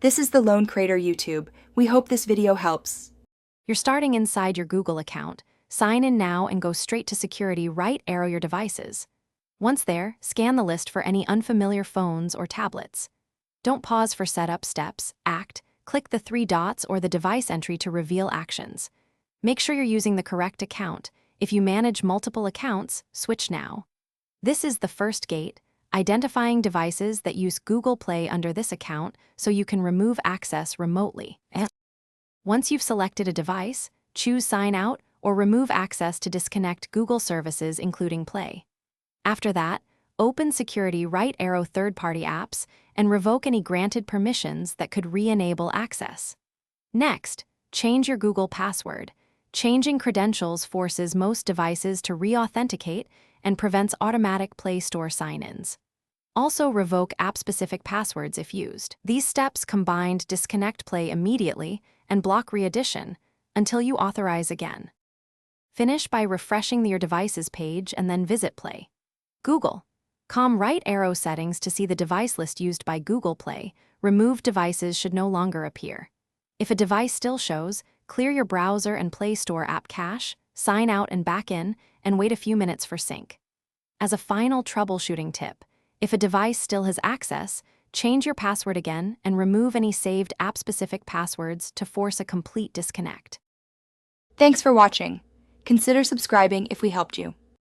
This is the Lone Crater YouTube. We hope this video helps. You're starting inside your Google account. Sign in now and go straight to security. Right arrow your devices. Once there, scan the list for any unfamiliar phones or tablets. Don't pause for setup steps. Click the 3 dots or the device entry to reveal actions. Make sure you're using the correct account. If you manage multiple accounts, switch now. This is the first gate, identifying devices that use Google Play under this account so you can remove access remotely. Once you've selected a device, choose Sign Out or remove access to disconnect Google services including Play. After that, open Security right arrow third-party apps and revoke any granted permissions that could re-enable access. Next, change your Google password. Changing credentials forces most devices to re-authenticate and prevents automatic Play Store sign-ins. Also revoke app-specific passwords if used. These steps combined disconnect Play immediately and block re-addition until you authorize again. Finish by refreshing your device's page and then visit Play. Google.com right arrow settings to see the device list used by Google Play. Removed devices should no longer appear. If a device still shows, clear your browser and Play Store app cache, sign out and back in, and wait a few minutes for sync. As a final troubleshooting tip, if a device still has access, change your password again and remove any saved app-specific passwords to force a complete disconnect. Thanks for watching. Consider subscribing if we helped you.